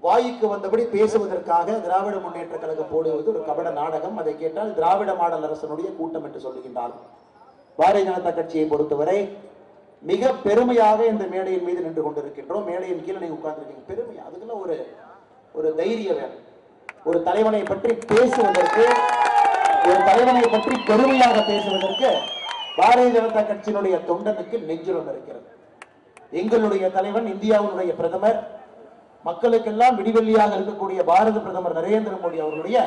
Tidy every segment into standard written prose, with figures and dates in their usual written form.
வாய்க்கு வந்தபடி பேசுவதற்காக திராவிட முன்னேற்ற கழகம் போடுவது ஒரு கபட நாடகம். அதை கேட்டால் திராவிட மாடல் அரசனுடைய கூட்டம் என்று சொல்லுகின்றார்கள். பாரதிய ஜனதா கட்சியை பொறுத்தவரை மிக பெருமையாக இந்த மேடையின் மீது நின்று கொண்டிருக்கின்றோம். மேடையின் கீழே நீங்க உட்கார்ந்துருக்கீங்க, பெருமை. அதுக்குள்ள ஒரு தைரியம் வேணும். ஒரு தலைவனை பற்றி பேசுவதற்கு, ஒரு தலைவனை பற்றி பெருமையாக பேசுவதற்கு பாரதிய ஜனதா கட்சியினுடைய தொண்டனுக்கு நெஞ்சுரம் இருக்கிறது. எங்களுடைய தலைவன், இந்தியாவுடைய பிரதமர், மக்களுக்கெல்லாம் விடிவெள்ளியாக இருக்கக்கூடிய பாரத பிரதமர் நரேந்திர மோடி அவர்களுடைய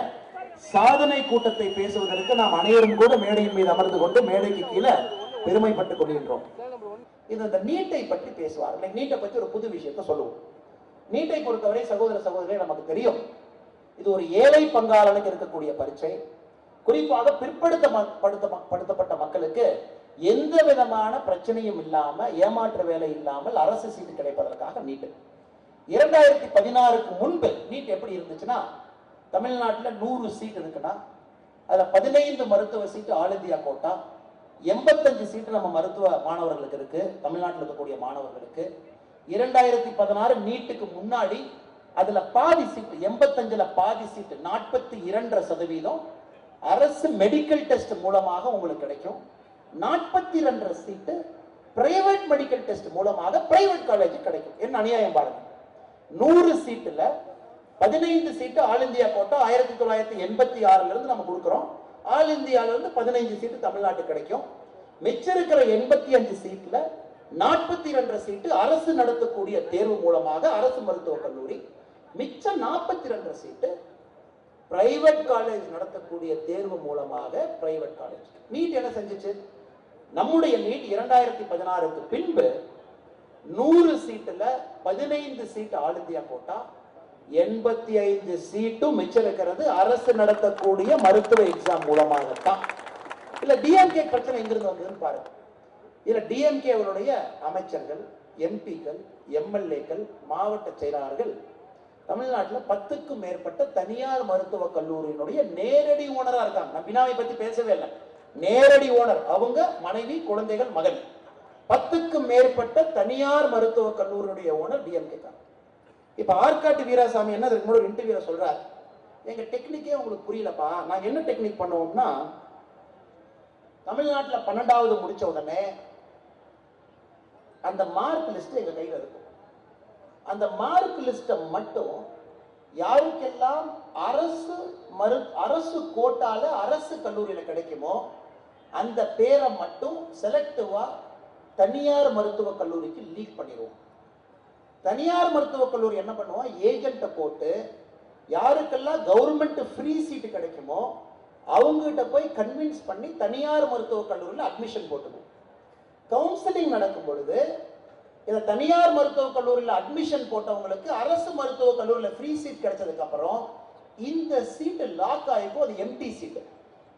சாதனை கூட்டத்தை பேசுவதற்கு நாம் அனைவரும் கூட மேடையின் மீது அமர்ந்து கொண்டு மேடைக்கு கீழே பெருமைப்பட்டுக் கொள்கின்றோம். இந்த நீட்டை பற்றி பேசுவார்கள். நீட்டை பற்றி ஒரு புது விஷயத்தை சொல்லுவோம். நீட்டை பொறுத்தவரை சகோதர சகோதரிகளே, நமக்கு தெரியும், இது ஒரு ஏழை பங்காளனுக்கு இருக்கக்கூடிய பரீட்சை. குறிப்பாக பிற்படுத்தப்பட்ட மக்களுக்கு எந்த விதமான பிரச்சனையும் இல்லாம, ஏமாற்ற வேலை இல்லாமல் அரசு சீட்டு கிடைப்பதற்காக நீட்டு. 2016க்கு முன்பு நீட் எப்படி இருந்துச்சுன்னா, தமிழ்நாட்டில் 100 சீட் இருக்குன்னா அதுல 15 மருத்துவ சீட்டு ஆல் இந்தியா கோட்டா, 85 சீட்டு நம்ம மருத்துவ மாணவர்களுக்கு இருக்கு, தமிழ்நாட்டில் இருக்கக்கூடிய மாணவர்களுக்கு. 2016 நீட்டுக்கு முன்னாடி அதுல பாதி சீட்டு, 85ல பாதி சீட்டு, 42% அரசு மெடிக்கல் டெஸ்ட் மூலமாக உங்களுக்கு கிடைக்கும். 42 சீட்டு பிரைவேட் மெடிக்கல் டெஸ்ட் மூலமாக பிரைவேட் காலேஜ் கிடைக்கும். என்ன அநியாயம் பாருங்க. 100 சீட்டுல 15 சீட்டு ஆல் இந்தியா கோட்டா 1986ல இருந்து நம்ம கொடுக்கிறோம். ஆல் இந்தியால இருந்து 15 சீட்டு தமிழ்நாட்டுக்கு கிடைக்கும். மிச்சம் இருக்கிற 85 சீட்ல 42 சீட்டு அரசு நடத்தக்கூடிய தேர்வு மூலமாக அரசு மருத்துவக் கல்லூரி, மிச்சம் 42 சீட்டு பிரைவேட் காலேஜ் நடத்தக்கூடிய தேர்வு மூலமாக பிரைவேட் காலேஜ். நீட் என்ன செஞ்சுச்சு? நம்முடைய நீட் 2016க்கு பின்பு 100 சீட்டுல 15 சீட்டு ஆல் இந்தியா கோட்டா, 85 சீட்டும் மிச்சம் இருக்கிறது அரசு நடத்தக்கூடிய மருத்துவ எக்ஸாம் மூலமாகத்தான். இல்ல டிஎம்கே பிரச்சனை எங்கிருந்து வந்ததுன்னு பாருங்க. இதுல டிஎம்கே அவருடைய அமைச்சர்கள், எம்பிக்கள், எம்எல்ஏக்கள், மாவட்ட செயலாளர்கள் தமிழ்நாட்டில் 10க்கும் மேற்பட்ட தனியார் மருத்துவக் கல்லூரியினுடைய நேரடி ஓனரா இருக்காங்க. நான் பினாவை பத்தி பேசவே இல்லை, நேரடி ஓனர். அவங்க மனைவி, குழந்தைகள், மகன். 10க்கும் மேற்பட்ட தனியார் மருத்துவக் கல்லூரியுடைய ஓனர் டிஎம்கே தான். இப்ப ஆற்காட்டு வீராசாமி என்ன அதுக்கு முன்னாடி ஒரு இன்டர்வியூல சொல்றாரு, எங்க டெக்னிக்கே உங்களுக்கு புரியலப்பா, நாங்க என்ன டெக்னிக் பண்ணுவோம்னா, தமிழ்நாட்டில் 12வது முடிச்ச உடனே அந்த மார்க் லிஸ்ட் எங்க கையில் இருக்கும். அந்த மார்க் லிஸ்ட மட்டும் யாருக்கெல்லாம் அரசு கோட்டால அரசு கல்லூரியில கிடைக்குமோ அந்த பேரை மட்டும் செலக்டிவா தனியார் மருத்துவக் கல்லூரிக்கு லீக் பண்ணிடுவோம். தனியார் மருத்துவக் கல்லூரி என்ன பண்ணுவோம், ஏஜென்ட்டை போட்டு யாருக்கெல்லாம் கவர்மெண்ட் ஃப்ரீ சீட்டு கிடைக்குமோ அவங்ககிட்ட போய் கன்வின்ஸ் பண்ணி தனியார் மருத்துவக் கல்லூரியில் அட்மிஷன் போட்டுக்குவோம். கவுன்சிலிங் நடக்கும் பொழுது இந்த தனியார் மருத்துவக் கல்லூரியில் அட்மிஷன் போட்டவங்களுக்கு அரசு மருத்துவக் கல்லூரியில் ஃப்ரீ சீட் கிடைச்சதுக்கு அப்புறம் இந்த சீட்டு லாக் ஆகிப்போ, அது எம்டி சீட்டு,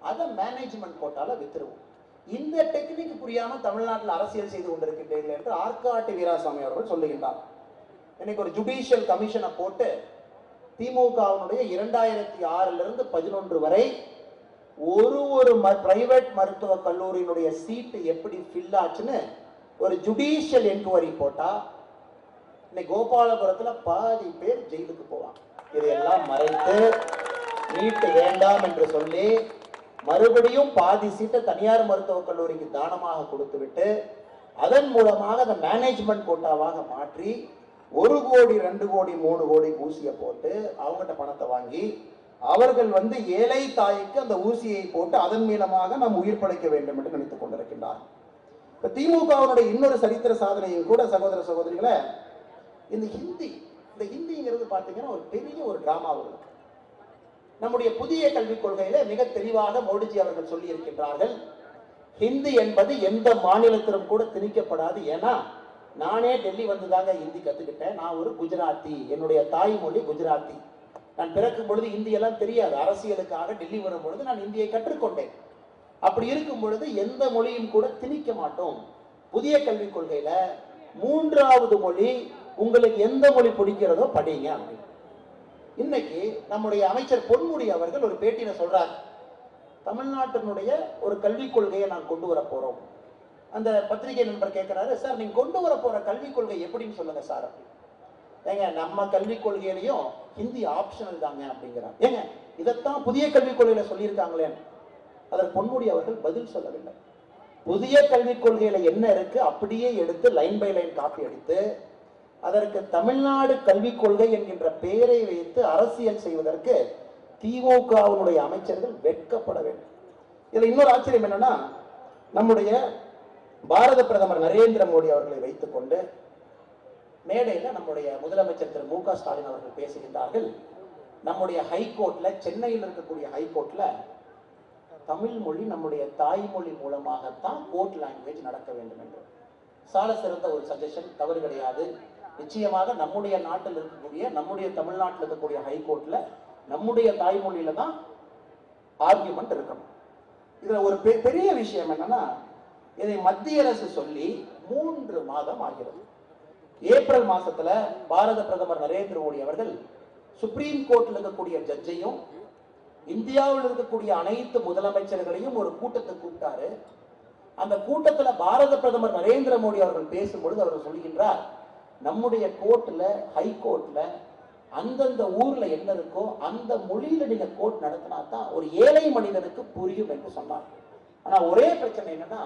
அதை மேனேஜ்மெண்ட் கோட்டால வித்துருவோம். இந்த டெக்னிக் புரியாம தமிழ்நாட்டில் அரசியல் செய்து கொண்டிருக்கின்றீர்கள் என்று ஆற்காட்டு வீராசாமி அவர்கள் சொல்லுகின்றார். இன்னைக்கு ஒரு ஜுடிஷியல் கமிஷனை போட்டு திமுகவினுடைய 2006ல இருந்து 2011 வரை ஒரு பிரைவேட் மருத்துவ கல்லூரியினுடைய சீட்டு எப்படி ஃபில் ஆச்சுன்னு ஒரு ஜுடிஷியல் என்கொயரி போட்டா இன்னைக்கு கோபாலபுரத்துல பாதி பேர் ஜெயிலுக்கு போவாங்க. இதையெல்லாம் மறைத்து நீட்டு வேண்டாம் என்று சொல்லி மறுபடியும் பாதி சீட்டை தனியார் மருத்துவக் கல்லூரிக்கு தானமாக கொடுத்து விட்டு அதன் மூலமாக அந்த மேனேஜ்மெண்ட் கோட்டாவாக மாற்றி 1 கோடி 2 கோடி 3 கோடி ஊசியை போட்டு அவங்ககிட்ட பணத்தை வாங்கி அவர்கள் ஏழை தாய்க்கு அந்த ஊசியை போட்டு அதன் மூலமாக நாம் உயிர் படைக்க வேண்டும் என்று நினைத்துக் கொண்டிருக்கின்றார். இப்ப திமுகவினுடைய இன்னொரு சரித்திர சாதனையும் கூட சகோதர சகோதரிகளை, இந்த ஹிந்திங்கிறது பாத்தீங்கன்னா ஒரு பெரிய ஒரு டிராமா வருது. நம்முடைய புதிய கல்விக் கொள்கையில மிக தெளிவாக மோடிஜி அவர்கள் சொல்லி இருக்கின்றார்கள், ஹிந்தி என்பது எந்த மாநிலத்திலும் கூட திணிக்கப்படாது. ஏன்னா நானே டெல்லி வந்துதாங்க ஹிந்தி கத்துக்கிட்டேன். நான் ஒரு குஜராத்தி, என்னுடைய தாய்மொழி குஜராத்தி. நான் பிறக்கும் பொழுது ஹிந்தி எல்லாம் தெரியாது, அரசியலுக்காக டெல்லி வரும் பொழுது நான் ஹிந்தியை கற்றுக்கொண்டேன். அப்படி இருக்கும் பொழுது எந்த மொழியும் கூட திணிக்க மாட்டோம். புதிய கல்விக் கொள்கையில 3வது மொழி உங்களுக்கு எந்த மொழி பிடிக்கிறதோ படிங்க அப்படின்னு. இன்னைக்கு நம்முடைய அமைச்சர் பொன்முடி அவர்கள் ஒரு பேட்டியில சொல்றார், தமிழ்நாட்டினுடைய ஒரு கல்விக் கொள்கையை நான் கொண்டு வர போறோம். அந்த பத்திரிகை நண்பர் கேட்கிறாரு, சார் நீங்க கொண்டு வர போற கல்விக் கொள்கை எப்படின்னு சொல்லுங்க சார். ஏங்க நம்ம கல்விக் கொள்கையிலையும் ஹிந்தி ஆப்ஷனல் தாங்க அப்படிங்கிறாங்க. ஏங்க இதைத்தான் புதிய கல்விக் கொள்கையில சொல்லியிருக்காங்களே. அதற்கு பொன்முடி அவர்கள் பதில் சொல்லவில்லை. புதிய கல்விக் கொள்கையில என்ன இருக்கு அப்படியே எடுத்து லைன் பை லைன் காப்பி அடித்து அதற்கு தமிழ்நாடு கல்விக் கொள்கை என்கின்ற பெயரை வைத்து அரசியல் செய்வதற்கு திமுகவினுடைய அமைச்சர்கள் வெட்கப்பட வேண்டும். இதுல இன்னொரு ஆச்சரியம் என்னன்னா, நம்முடைய பாரத பிரதமர் நரேந்திர மோடி அவர்களை வைத்துக் கொண்டு மேடையில் நம்முடைய முதலமைச்சர் திரு மு க ஸ்டாலின் அவர்கள் பேசுகின்றார்கள். நம்முடைய ஹைகோர்ட்ல, சென்னையில் இருக்கக்கூடிய ஹைகோர்ட்ல தமிழ் மொழி நம்முடைய தாய்மொழி மூலமாகத்தான் கோர்ட் லாங்குவேஜ் நடக்க வேண்டும் என்று. சால சிறந்த ஒரு சஜஷன், தவறு கிடையாது. நிச்சயமாக நம்முடைய நாட்டில் இருக்கக்கூடிய, நம்முடைய தமிழ்நாட்டில் இருக்கக்கூடிய ஹைகோர்ட்ல நம்முடைய தாய்மொழியில தான் ஆர்கியூமெண்ட் இருக்கணும். இதுல ஒரு பெரிய விஷயம் என்னன்னா, இதை மத்திய அரசு சொல்லி 3 மாதம் ஆகிறது. ஏப்ரல் மாசத்துல பாரத பிரதமர் நரேந்திர மோடி அவர்கள் சுப்ரீம் கோர்ட்ல இருக்கக்கூடிய ஜட்ஜையும் இந்தியாவில் இருக்கக்கூடிய அனைத்து முதலமைச்சர்களையும் ஒரு கூட்டத்தை கூப்பிட்டாரு. அந்த கூட்டத்துல பாரத பிரதமர் நரேந்திர மோடி அவர்கள் பேசும்பொழுது அவர் சொல்கின்றார், நம்முடைய கோர்ட்ல, ஹைகோர்ட்ல அந்தந்த ஊர்ல என்ன இருக்கோ அந்த மொழியில நீங்க கோர்ட் நடத்தினா தான் ஒரு ஏழை மனிதனுக்கு புரியும் என்று சொன்னார். ஆனா ஒரே பிரச்சனை என்னன்னா,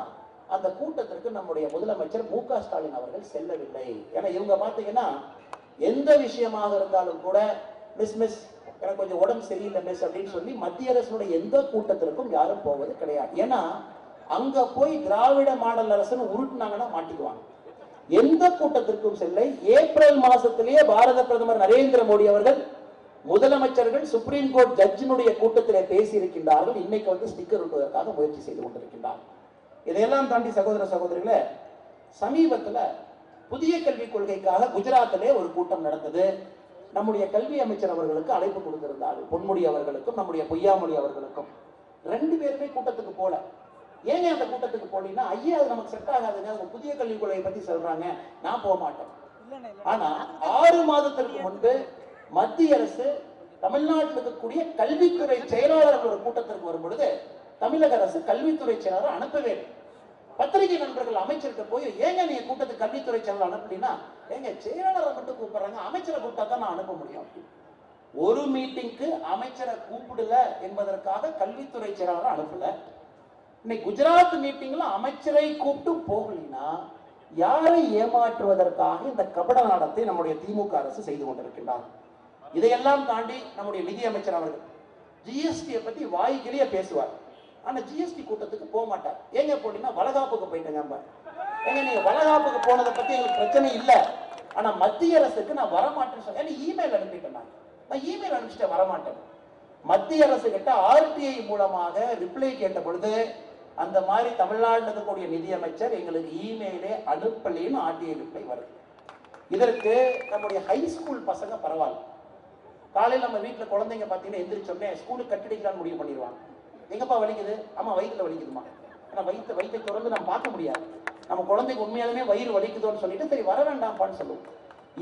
அந்த கூட்டத்திற்கு நம்முடைய முதலமைச்சர் மு க ஸ்டாலின் அவர்கள் செல்லவில்லை. ஏன்னா இவங்க பாத்தீங்கன்னா எந்த விஷயமாக இருந்தாலும் கூட மிஸ் எனக்கு கொஞ்சம் உடம்பு சரியில்லை மிஸ் அப்படின்னு சொல்லி மத்திய அரசுடைய எந்த கூட்டத்திற்கும் யாரும் போவது கிடையாது. ஏன்னா அங்க போய் திராவிட மாடல் அரசுன்னு உருட்டுனாங்கன்னா மாட்டிக்குவாங்க. எந்த கூட்டத்திற்கும் செல்லை. ஏப்ரல் மாசத்திலேயே பாரத பிரதமர் நரேந்திர மோடி அவர்கள் முதலமைச்சர்கள் சுப்ரீம் கோர்ட் ஜட்ஜினுடைய கூட்டத்திலே பேசி இருக்கின்றார்கள். இன்னைக்கு வந்து ஸ்டிக்கர் ஒட்டுவதற்காக முயற்சி செய்து கொண்டிருக்கின்றார்கள். இதையெல்லாம் தாண்டி சகோதர சகோதரிகளே, சமீபத்தில் புதிய கல்விக் கொள்கைக்காக குஜராத்திலே ஒரு கூட்டம் நடந்தது. நம்முடைய கல்வி அமைச்சர் அவர்களுக்கு அழைப்பு கொடுத்திருந்தார்கள், பொன்முடி அவர்களுக்கும் நம்முடைய பொய்யாமொழி அவர்களுக்கும். 2 பேருமே கூட்டத்துக்கு போல. ஏங்க அந்த கூட்டத்துக்கு போனீங்கன்னா, ஐயா அது நமக்கு செட் ஆகாதுங்க, அவங்க புதிய கல்விக் கொள்கையை பத்தி சொல்றாங்க, நான் போக மாட்டேன். ஆனா 6 மாதத்திற்கு முன்பு மத்திய அரசு தமிழ்நாட்டில் இருக்கக்கூடிய கல்வித்துறை செயலாளர்கள் ஒரு கூட்டத்திற்கு வரும் பொழுது தமிழக அரசு கல்வித்துறை செயலாளர் அனுப்பவே. பத்திரிகை நண்பர்கள் அமைச்சர்கிட்ட போய், ஏங்க நீங்க கூட்டத்துக்கு கல்வித்துறை செயலாளர் அனுப்புனா, ஏங்க செயலாளரை மட்டும் கூப்பிடுறாங்க, அமைச்சரை கூப்பிட்டா தான் நான் அனுப்ப முடியும். ஒரு மீட்டிங்க்கு அமைச்சரை கூப்பிடல என்பதற்காக கல்வித்துறை செயலாளர் அனுப்பல. இன்னைக்கு குஜராத் மீட்டிங்ல அமைச்சரை கூப்பிட்டு போகலினா யாரை ஏமாற்றுவதற்காக இந்த கபட நாடத்தை நம்முடைய திமுக அரசு செய்து கொண்டிருக்கின்றார். இதையெல்லாம் தாண்டி நம்முடைய நிதி அமைச்சர் அவர்கள் ஜிஎஸ்டியை பத்தி வாய்க்கிலேயே பேசுவார். ஆனா ஜிஎஸ்டி கூட்டத்துக்கு போக மாட்டார். ஏங்க போட்டீங்கன்னா வளகாப்புக்கு போயிட்டேங்க. ஏங்க நீங்க வளகாப்புக்கு போனதை பத்தி எங்களுக்கு பிரச்சனை இல்லை, ஆனா மத்திய அரசுக்கு நான் வரமாட்டேன்னு சொல்ல இமெயில் அனுப்பிட்டேன். நான் இமெயில் அனுப்பிச்சிட்டேன், வரமாட்டேன். மத்திய அரசு கிட்ட ஆர்டிஐ மூலமாக ரிப்ளை கேட்ட பொழுது அந்த மாதிரி தமிழ்நாட்டில் இருக்கக்கூடிய நிதியமைச்சர் எங்களுக்கு இமெயிலே அனுப்பலின்னு ஆர்டிஐ ரிப்ளை வருது. இதற்கு நம்முடைய ஹை ஸ்கூல் பசங்க பரவாயில்ல. காலையில் நம்ம வீட்டில் குழந்தைங்க பார்த்தீங்கன்னா எந்திரிச்சோடனே ஸ்கூலுக்கு கட்டடிக்கலான்னு முடிவு பண்ணிடுவாங்க. எங்கப்பா வலிக்குது? ஆமா வயிற்றுல வலிக்குதுமா. ஆனா வயிற்றை தொடர்ந்து நம்ம பார்க்க முடியாது. நம்ம குழந்தைக்கு உண்மையாலுமே வயிறு வலிக்குதோன்னு சொல்லிட்டு சரி வர வேண்டாம்ப்பான்னு சொல்லுவோம்.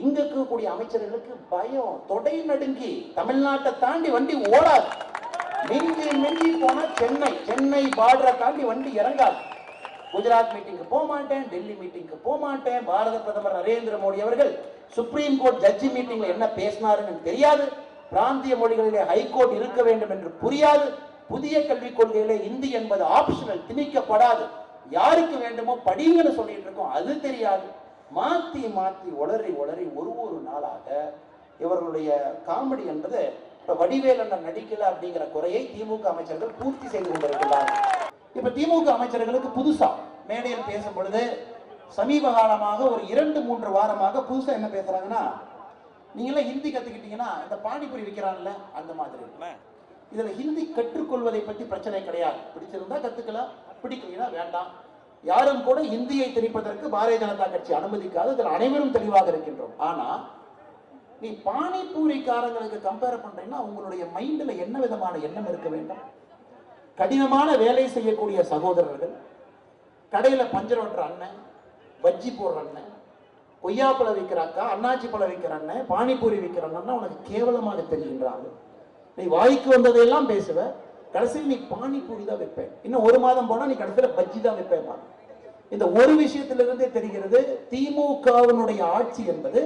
இங்க இருக்கக்கூடிய அமைச்சர்களுக்கு பயம், தொடை நடுங்கி தமிழ்நாட்டை தாண்டி வண்டி ஓடாது. மிஞ்சி போனா சென்னை பார்டரை தாண்டி வண்டி இறங்காது. குஜராத் மீட்டிங்கு போக மாட்டேன், டெல்லி மீட்டிங்கு போக மாட்டேன். பாரத பிரதமர் நரேந்திர மோடி அவர்கள் சுப்ரீம் கோர்ட் ஜட்ஜி மீட்டிங்ல என்ன பேசினாருன்னு தெரியாது. பிராந்திய மொழிகளிலே ஹைகோர்ட் இருக்க வேண்டும் என்று புரியாது. புதிய கல்விக் கொள்கையிலே இந்தி என்பது ஆப்ஷனல், திணிக்கப்படாது. யாருக்கு வேண்டுமோ படிங்கன்னு சொல்லிட்டு இருக்கோம், அது தெரியாது. மாத்தி உளறி ஒரு நாளாக இவர்களுடைய காமெடி என்பது இப்ப வடிவேல் அண்ணன் நடிக்கல அப்படிங்கிற குறையை திமுக அமைச்சர்கள் பூர்த்தி செய்து கொண்டிருக்கிறார்கள். இப்ப திமுக அமைச்சர்களுக்கு புதுசா மேடையில் பேசும் பொழுது சமீப காலமாக ஒரு 2-3 வாரமாக புதுசா என்ன பேசுறாங்கன்னா, நீங்களாம் ஹிந்தி கத்துக்கிட்டீங்கன்னா இந்த பானிபூரி விற்கிறான்ல அந்த மாதிரி. இதுல ஹிந்தி கற்றுக்கொள்வதை பத்தி பிரச்சனை கிடையாது. பிடிச்சிருந்தா கத்துக்கலாம், பிடிக்கலைன்னா வேண்டாம். யாரும் கூட இந்தியை திணிப்பதற்கு பாரதிய ஜனதா கட்சி அனுமதிக்காது. இதில் அனைவரும் தெளிவாக இருக்கின்றோம். ஆனா நீ பானிபூரிக்காரங்களுக்கு கம்பேர் பண்றீங்கன்னா உங்களுடைய மைண்ட்ல என்ன விதமான எண்ணம் இருக்க வேண்டும்? கடினமான வேலை செய்யக்கூடிய சகோதரர்கள், கடையில பஞ்சர் ஓட்டுற அண்ணன், பஜ்ஜி போடுற அண்ணன், கொய்யாப்பழம் விற்கிற அக்கா, அண்ணாச்சி பழம் விற்கிற அண்ணன், பானிபூரி விற்கிற அண்ணன் உனக்கு கேவலமாக தெரிகின்றாங்க. நீ வாய்க்கு வந்ததையெல்லாம் பேசுவ, கடைசியில் நீ பானிபூரி தான் வைப்ப. இன்னும் 1 மாதம் போனா நீ கடைசியில் பஜ்ஜி தான் வைப்பேன். இந்த ஒரு விஷயத்திலிருந்தே தெரிகிறது திமுகவினுடைய ஆட்சி என்பது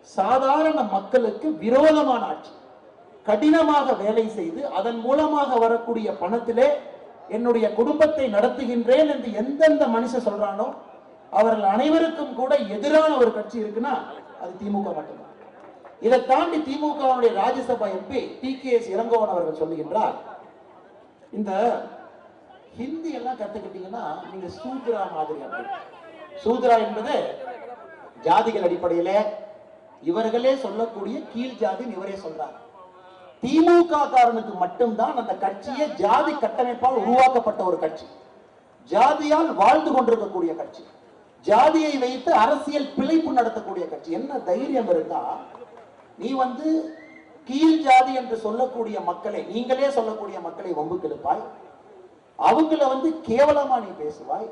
சாதாரண மக்களுக்கு விரோதமான ஆட்சி. கடினமாக வேலை செய்து அதன் மூலமாக வரக்கூடிய பணத்திலே என்னுடைய குடும்பத்தை நடத்துகின்றேன் என்று எந்தெந்த மனுஷன் சொல்றானோ அவர்கள் அனைவருக்கும் கூட எதிரான ஒரு கட்சி இருக்குன்னா அது திமுக மட்டும்தான். இதை தாண்டி திமுகவுடைய ராஜ்யசபா எம்பி TKS இளங்கோவன் அவர்கள் சொல்லுகின்றார், இந்த ஹிந்தி எல்லாம் கத்துக்கிட்டீங்கன்னா நீங்க சூத்ரா மாதிரி. சூத்ரா என்பது ஜாதிகள் அடிப்படையிலே இவர்களே சொல்லக்கூடிய கீழ் ஜாதின்னு இவரே சொல்றார். திமுக காரனுக்கு மட்டும்தான் அந்த கட்சியை ஜாதி கட்டமைப்பால் உருவாக்கப்பட்ட ஒரு கட்சி, ஜாதியால் வாழ்ந்து கொண்டிருக்கக்கூடிய கட்சி, ஜாதியை வைத்து அரசியல் பிழைப்பு நடத்தக்கூடிய கட்சி. என்ன தைரியம் இருந்தா நீ கீழ் ஜாதி என்று சொல்லக்கூடிய மக்களை, நீங்களே சொல்லக்கூடிய மக்களை வம்புக்கு இழுப்பாய், அவங்கள கேவலமா நீ பேசுவாய்.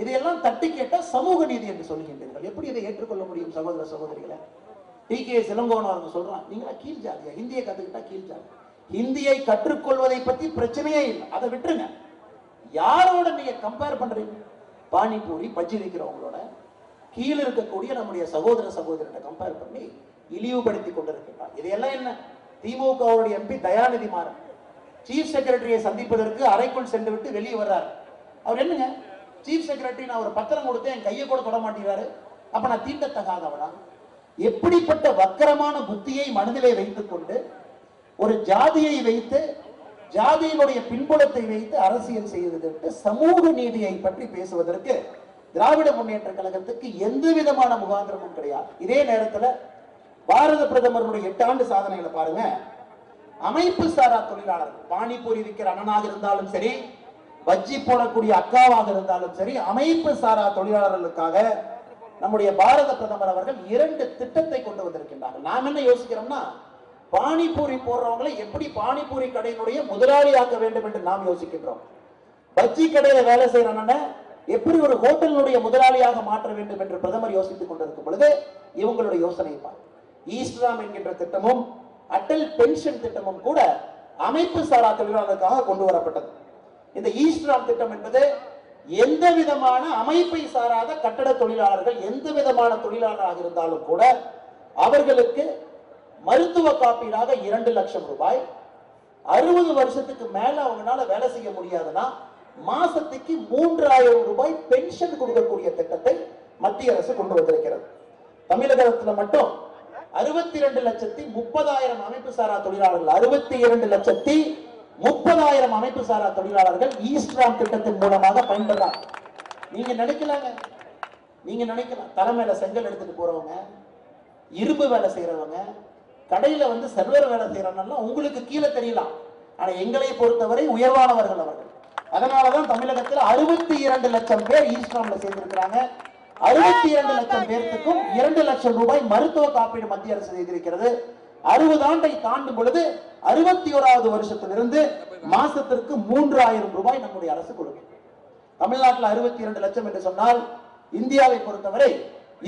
இதையெல்லாம் தட்டி கேட்ட சமூக நீதி என்று சொல்லுகின்றீர்கள். எப்படி இதை ஏற்றுக்கொள்ள முடியும் சகோதர சகோதரிகளை? TKS இளங்கோவன் அவர்கள் சொல்றான், நீங்களா கீழ் ஜாதியா? ஹிந்தியை கத்துக்கிட்டா கீழ் ஜாதி. ஹிந்தியை கற்றுக்கொள்வதை பத்தி பிரச்சனையே இல்லை, அதை விட்டுருங்க. யாரோட நீங்க கம்பேர் பண்றீங்க? பானிபூரி பஜ்ஜி வைக்கிறவங்களோட, கீழே இருக்கக்கூடிய நம்முடைய சகோதர சகோதரிகளை கம்பேர் பண்ணி இழிவுபடுத்தி கொண்டிருக்கிறார். இதையெல்லாம் என்ன? திமுகவுடைய MP தயாநிதி மாறன் சீஃப் செக்ரட்டரியை சந்திப்பதற்கு அறைக்குள் சென்று விட்டு வெளியே வர்றாரு. அவர் என்னங்க, சீஃப் செக்ரட்டரி நான் ஒரு பத்திரம் கொடுத்து என் கையை கூட தொட மாட்டேங்கிறாரு, அப்ப நான் தீண்டத்தகாதவனா? எப்படிப்பட்ட வக்கரமான புத்தியை மனதிலே வைத்துக் கொண்டு ஒரு ஜாதியை வைத்து, ஜாதியினுடைய பின்புலத்தை வைத்து அரசியல் செய்வதற்கு, சமூக நீதியை பற்றி பேசுவதற்கு திராவிட முன்னேற்ற கழகத்துக்கு எந்த விதமான முகாந்திரமும் கிடையாது. இதே நேரத்தில் பாரத பிரதமருடைய 8 ஆண்டு சாதனைகளை பாருங்க. அமைப்பு சாரா தொழிலாளர்கள், பானிபூரி விற்கிற அண்ணனாக இருந்தாலும் சரி, பஜ்ஜி போடக்கூடிய அக்காவாக இருந்தாலும் சரி, அமைப்பு சாரா தொழிலாளர்களுக்காக நம்முடைய பாரத பிரதமர் அவர்கள் 2 திட்டத்தை கொண்டு வந்திருக்கின்றார்கள். நாம் என்ன யோசிக்கிறோம்னா, பானிபூரி போடுறவங்களை எப்படி பானிபூரி கடையினுடைய முதலாளியாக்க வேண்டும் என்று நாம் யோசிக்கின்றோம். பஜ்ஜி கடையில வேலை செய்யறவன எப்படி ஒரு ஹோட்டலினுடைய முதலாளியாக மாற்ற வேண்டும் என்று பிரதமர் யோசித்துக் கொண்டிருக்கும் பொழுது இவங்களுடைய யோசனை ஈஸ்ட்ராம் என்கின்ற திட்டமும் அட்டல் பென்ஷன் திட்டமும் கூட அமைப்பு சாரா தொழிலாளர்களுக்காக கொண்டு வரப்பட்டது. இந்த ஈஸ்ட்ராம் திட்டம் என்பது எந்த விதமான அமைப்பை சாராத கட்டட தொழிலாளர்கள், எந்த விதமான தொழிலாளராக இருந்தாலும் கூட அவர்களுக்கு மருத்துவ காப்பீடாக 2 லட்சம் ரூபாய், 60 வருஷத்துக்கு மேல அவங்களால வேலை செய்ய முடியாதுன்னா மாசத்துக்கு 3000 ரூபாய் பென்ஷன் கொடுக்கக்கூடிய திட்டத்தை மத்திய அரசு கொண்டு வந்திருக்கிறது. தமிழகத்தில் மட்டும் 62,30,000 அமைப்பு சாரா தொழிலாளர்கள், 62,30,000 அமைப்பு சாரா தொழிலாளர்கள் ஈஸ்ட்ராம் திட்டத்தின் மூலமாக பயன்பெறாங்க. நீங்க நினைக்கலாம் தலைமையில செங்கல் எடுத்துட்டு போறவங்க, இரும்பு வேலை செய்யறவங்க, கடையில சர்வர் வேலை செய்யறவங்க உங்களுக்கு கீழே தெரியலாம். ஆனா எங்களை பொறுத்தவரை உயர்வானவர்கள் அவர்கள். அதனாலதான் தமிழகத்தில் 62 லட்சம் பேர் ஈஸ்ட்ராம்ல சேர்ந்திருக்கிறாங்க. 62 லட்சம் பேருக்கும் 2 லட்சம் ரூபாய் மருத்துவ காப்பீடு மத்திய அரசு செய்திருக்கிறது. 60 ஆண்டை தாண்டும் பொழுது 61வது வருஷத்திலிருந்து மாசத்திற்கு 3000 ரூபாய் நம்முடைய அரசு கொடுக்கும். தமிழ்நாட்டில் 62 லட்சம் என்று சொன்னால் இந்தியாவை பொறுத்தவரை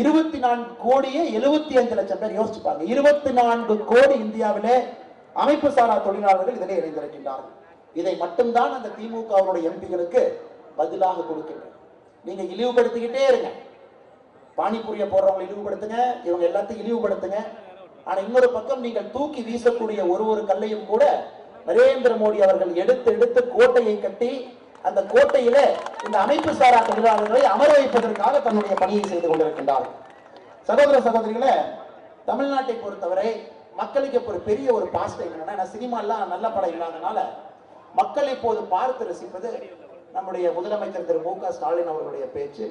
24 கோடியே 75 லட்சம் பேர். யோசிச்சுப்பாங்க, 24 கோடி இந்தியாவிலே அமைப்பு சாரா தொழிலாளர்கள் இதிலே இணைந்திருக்கின்றார்கள். இதை மட்டும்தான் அந்த திமுகவுடைய எம்பிகளுக்கு பதிலாக கொடுக்கின்றனர். நீங்க இழிவுபடுத்திக்கிட்டே இருங்க, பானிபூரிய போடுறவங்களை இழிவுபடுத்துங்க, இவங்க எல்லாத்தையும் இழிவுபடுத்துங்க. ஆனா இன்னொரு பக்கம் நீங்கள் தூக்கி வீசக்கூடிய ஒரு கல்லையும் கூட நரேந்திர மோடி அவர்கள் எடுத்து கோட்டையை கட்டி அந்த கோட்டையில இந்த அமைப்பு சாரா தொழிலாளர்களை அமர வைப்பதற்காக தன்னுடைய பணியை செய்து கொண்டிருக்கின்றார். சகோதர சகோதரிகளை, தமிழ்நாட்டை பொறுத்தவரை மக்களுக்கு ஒரு பெரிய ஒரு பாசிட்டிவ் என்னன்னா, சினிமா எல்லாம் நல்ல படம் இல்லாதனால மக்கள் இப்போது பார்த்து ரசிப்பது நம்முடைய முதலமைச்சர் திரு மு க ஸ்டாலின் அவர்களுடைய பேச்சு.